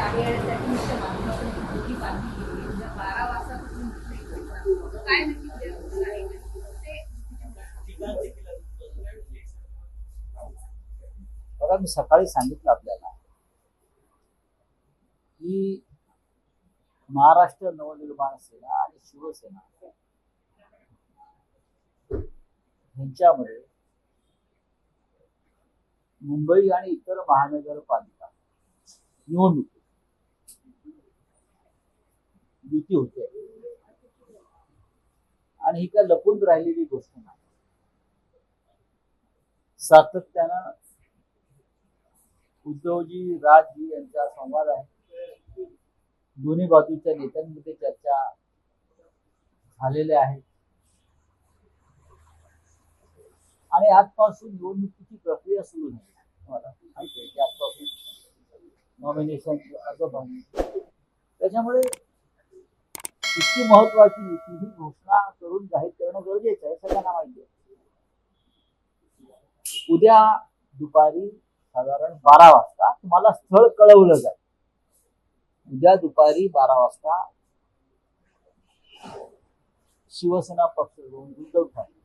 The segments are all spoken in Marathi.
आहे आणि त्याची मुख्य माध्यमातून मोठी बातमी केली आहे. 12 वाजतापासून काय नक्की उद्या होणार आहे बघा, मी सकाळी सांगितलं आपल्याला की महाराष्ट्र नवनिर्माण सेना आणि शिवसेना यांच्यामध्ये मुंबई आणि इतर महानगरपालिका निवडणूक युती होते आणि ही काय लपून राहिलेली गोष्ट नाही. सातत्यानं उद्धवजी राजजी यांचा संवाद आहे. दोन्ही बाजूच्या नेत्यांमध्ये चर्चा झालेल्या आहेत आणि आजपासून निवडणुकीची प्रक्रिया सुरू झाली. तुम्हाला माहिती आहे की आजपासून नॉमिनेशन अर्ज भरणे, त्याच्यामुळे इतकी महत्वाची युती ही घोषणा करून जाहीर करणं गरजेचं आहे, सगळ्यांना माहिती आहे. उद्या दुपारी साधारण 12 वाजता तुम्हाला स्थळ कळवलं जाईल. उद्या दुपारी 12 वाजता शिवसेना पक्ष घेऊन उद्धव ठाकरे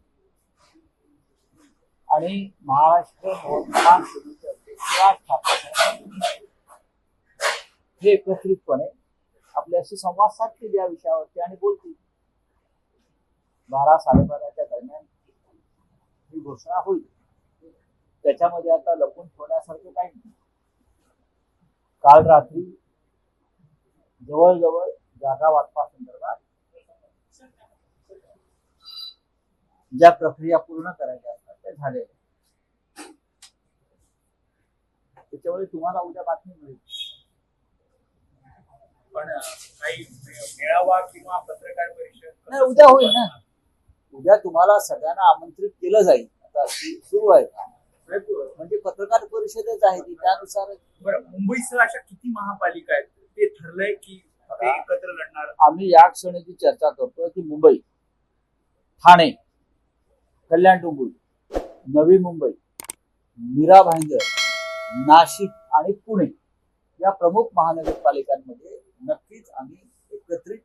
आणि महाराष्ट्र नवनिर्माण सेनेचे अध्यक्ष राज ठाकरे हे एकत्रितपणे आपल्याशी संवाद साधतील या विषयावरती आणि बोलतील. 12-12:30च्या दरम्यान ही घोषणा होईल. त्याच्यामध्ये आता लपून ठेवण्यासारखं काही नाही. काल रात्री जवळजवळ जागा वाटपासंदर्भात ज्या प्रक्रिया पूर्ण करायच्या असतात त्या झालेल्या, त्याच्यामुळे तुम्हाला उद्या बातमी मिळेल. पण काही मेळावा किंवा पत्रकार परिषद नाही, उद्या होईल ना. उद्या तुम्हाला सगळ्यांना आमंत्रित केलं जाईल. आता सुरू आहे म्हणजे पत्रकार परिषदच आहे ती, त्यानुसार. बरं, मुंबईसह अशा किती महापालिका आहेत ते ठरलंय की ते एकत्र लढणार? आम्ही या क्षणी जी चर्चा करतोय की मुंबई, ठाणे, कल्याण डोंबिवली, नवी मुंबई, मीरा भाईंदर, नाशिक आणि पुणे या प्रमुख महानगरपालिकांमध्ये नक्कीच आम्ही एकत्रित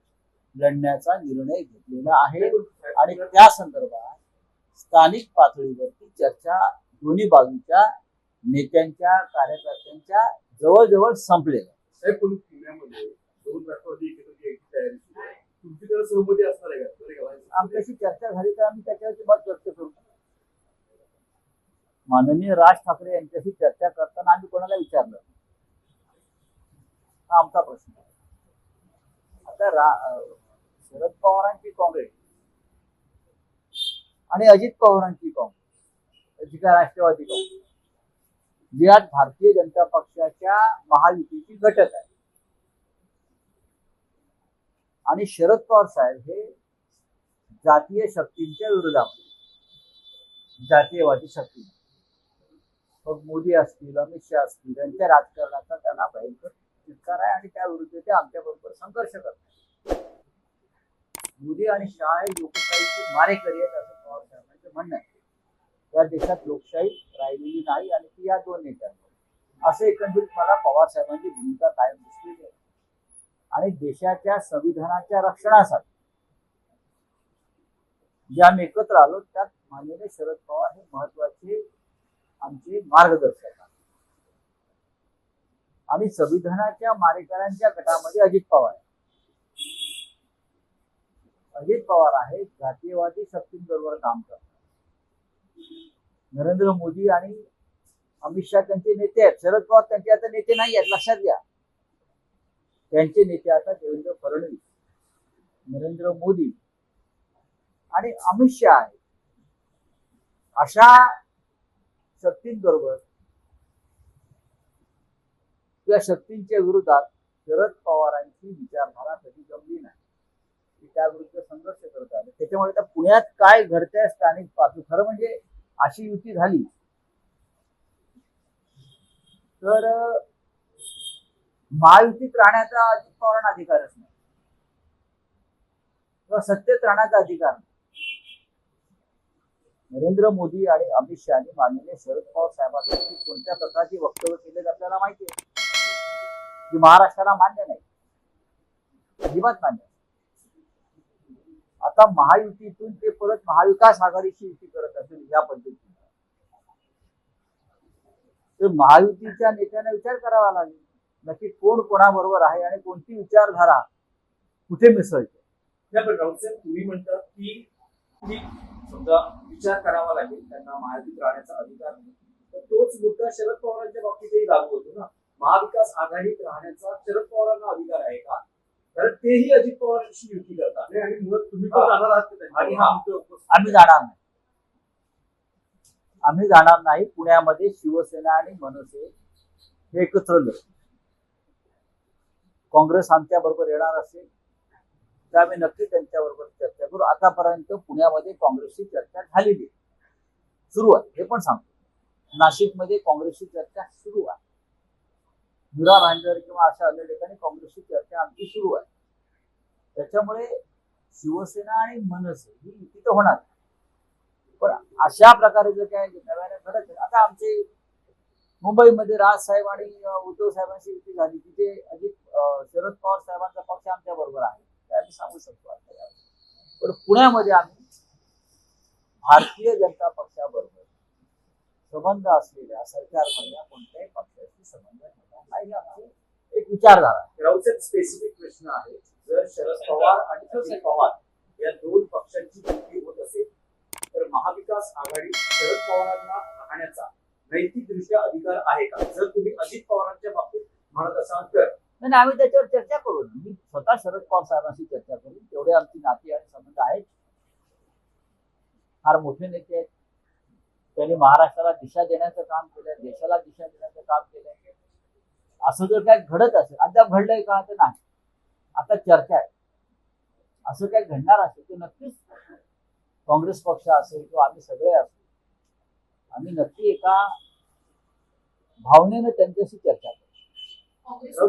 लढण्याचा निर्णय घेतलेला आहे आणि त्या संदर्भात स्थानिक पातळीवरती चर्चा दोन्ही बाजूच्या नेत्यांच्या कार्यकर्त्यांच्या जवळजवळ संपलेल्या. पुण्यामध्ये दोन राष्ट्रवादी एकत्र यायची तयारी सुरू आहे. तुमची त्याला सहमती असणार आहे का? आमच्याशी चर्चा झाली तर आम्ही त्याच्यावरती मत व्यक्त करू. माननीय राज ठाकरे यांच्याशी चर्चा करताना आम्ही कोणाला विचारलं, हा आमचा प्रश्न आहे. आता शरद पवारांची काँग्रेस आणि अजित पवारांची काँग्रेस, जी काय राष्ट्रवादी काँग्रेस, जी आज भारतीय जनता पक्षाच्या महायुतीची घटक आहे, आणि शरद पवार साहेब हे जातीय शक्तींच्या विरोधात, जातीयवादी शक्ती, मग मोदी असतील, अमित शहा असतील, यांच्या राजकारणाचा त्यांना भयंकर चित्कार आहे आणि त्या विरुद्ध ते आमच्या बरोबर संघर्ष करतात. मोदी आणि शहा हे लोकशाहीचे मारेकरी आहेत असं पवार साहेबांचं म्हणणं आहे. या देशात लोकशाही राहिलेली नाही आणि ती या दोन नेत्यांवर, असं एकंदरीत मला पवार साहेबांची भूमिका कायम दिसलेली आहे. आणि देशाच्या संविधानाच्या रक्षणासाठी जे आम्ही एकत्र आलो त्यात माननीय शरद पवार हे महत्वाचे आमचे मार्गदर्शक आहेत. आणि संविधानाच्या मारेकऱ्यांच्या गटामध्ये अजित पवार आहे. अजित पवार आहे जातीयवादी शक्तींबरोबर काम करतात. नरेंद्र मोदी आणि अमित शहा त्यांचे नेते आहेत. शरद पवार त्यांचे आता नेते नाही आहेत, लक्षात घ्या. त्यांचे नेते आता देवेंद्र फडणवीस, नरेंद्र मोदी आणि अमित शहा आहेत. अशा शक्तींबरोबर या शक्तींच्या विरोधात शरद पवारांची विचारधारा कधी जमली नाही. त्याविरुद्ध संघर्ष करत आले. त्याच्यामुळे आता पुण्यात काय घडतंय स्थानिक पातळी, खरं म्हणजे अशी युती झाली तर महायुतीत राहण्याचा अजित पवारांना अधिकारच नाही किंवा सत्तेत राहण्याचा अधिकार नाही. नरेंद्र मोदी आणि अमित शहानी माननीय शरद पवार साहेबांसाठी कोणत्या प्रकारची वक्तव्य केले आपल्याला माहिती आहे. जी महाराष्ट्राला मान्य नाही, अजिबात मान्य नाही. आता महायुतीतून ते परत महाविकास आघाडीची युती करत असेल या पद्धतीने, तर महायुतीच्या नेत्यांना विचार करावा लागेल नक्की कोण कोणाबरोबर आहे आणि कोणती विचारधारा कुठे मिसळते. नाही, पण राऊत साहेब तुम्ही म्हणतात की समजा विचार करावा लागेल, त्यांना महायुतीत राहण्याचा अधिकार नाही, तर तोच मुद्दा शरद पवारांच्या बाबतीतही लागू होतो ना. महाविकास आघाडीत राहण्याचा शरद पवारांना अधिकार आहे का? कारण तेही अजित पवारांशी युती करतात आणि मुळात तुम्ही पण जाणार आहात का? आणि आम्ही जाणार नाही. आम्ही जाणार नाही. पुण्यामध्ये शिवसेना आणि मनसे हे एकत्र लढतील. काँग्रेस आमच्या बरोबर येणार असेल तर आम्ही नक्की त्यांच्याबरोबर चर्चा करू. आतापर्यंत पुण्यामध्ये काँग्रेसची चर्चा झालेली आहे, सुरू आहे. हे पण सांगतो, नाशिकमध्ये काँग्रेसची चर्चा सुरू आहे. मीरा भांडर किंवा अशा अन्य ठिकाणी काँग्रेसची चर्चा आमची सुरू आहे. त्याच्यामुळे शिवसेना आणि मनसे ही युती तर होणार, पण अशा प्रकारे जर काय नव्याने घडत, आता आमचे मुंबईमध्ये राजसाहेब आणि उद्धव साहेबांची युती झाली, तिथे अजित शरद पवार साहेबांचा पक्ष आमच्या बरोबर आहे, ते आम्ही सांगू शकतो. पण पुण्यामध्ये आम्ही भारतीय जनता पक्षाबरोबर संबंध असलेल्या सरकारमधल्या कोणत्याही पक्षाशी संबंध नाही, आमची एक विचारधारा. राऊत स्पेसिफिक प्रश्न आहे, जर शरद पवार आणि अजित पवार या दोन पक्षांची युती होत असेल तर महाविकास आघाडी शरद पवारांना राहण्याचा नैतिकदृष्ट्या अधिकार आहे का? जर तुम्ही अजित पवारांच्या बाबतीत म्हणत असाल तर नाही, आम्ही त्याच्यावर चर्चा करू. मी स्वतः शरद पवार साहेबांशी चर्चा करू. तेवढे आमची नाती आणि संबंध आहेत. फार मोठे नेते आहेत. त्यांनी महाराष्ट्राला दिशा देण्याचं काम केलं, देशाला दिशा देण्याचं काम केलं. असं जर काय घडत असेल, अद्याप घडलंय का तर नाही, आता चर्चा आहे. असं काय घडणार असेल तर नक्कीच काँग्रेस पक्ष असेल किंवा आम्ही सगळे असू, आम्ही नक्की एका भावनेनं त्यांच्याशी चर्चा करू.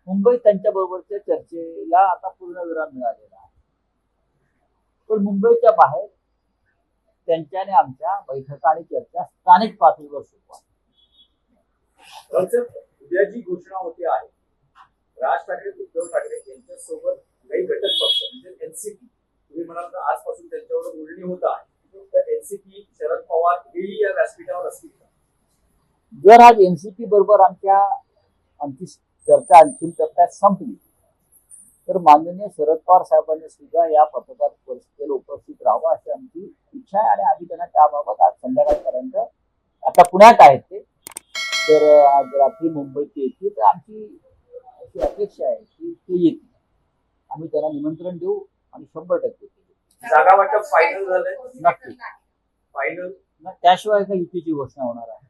मुंबईत त्यांच्या बरोबरच्या चर्चेला आता पूर्णविराम मिळालेला आहे, पण मुंबईच्या बाहेर त्यांच्याने आमच्या बैठका आणि चर्चा स्थानिक पातळीवर सुरू आहे. उद्या जी घोषणा होते आहे, राज ठाकरे उद्धव ठाकरे यांच्यासोबत काही घटक पक्ष म्हणजे एनसीपी, तुम्ही म्हणाल तर आजपासून त्यांच्यावर बोलणी होत आहे, तर एनसीपी शरद पवार हेही या व्यासपीठावर असतील का? जर आज एनसीपी बरोबर आमची चर्चा अंतिम टप्प्यात संपली तर माननीय शरद पवार साहेबांनी सुद्धा या पत्रकार परिषदेला उपस्थित राहावं अशी आमची इच्छा आहे आणि आम्ही त्यांना त्याबाबत आज संध्याकाळपर्यंत, आता पुण्यात आहेत ते, तर आज रात्री मुंबईत येतील, तर आमची अशी अपेक्षा आहे की ते येतील. आम्ही त्यांना निमंत्रण देऊ आणि 100% जागा वाटप फायनल झालंय? नक्की फायनल. त्याशिवाय काही युतीची घोषणा होणार आहे.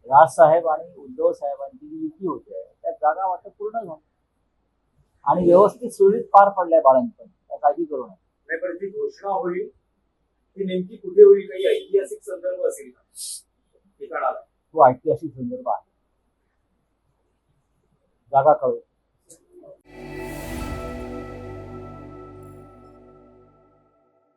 राजसाहेब आणि उद्धव साहेबांची जी युती होते त्या जागा वाटप पूर्ण झाली आणि व्यवस्थित सुरळीत पार पडलाय बाळांपण, त्या काळजी करू नये. नाही, पण जी घोषणा होईल ती नेमकी कुठे होईल? काही ऐतिहासिक संदर्भ असेल का ठिकाणाला? तो ऐतिहासिक संदर्भ आहे, जागा कळू.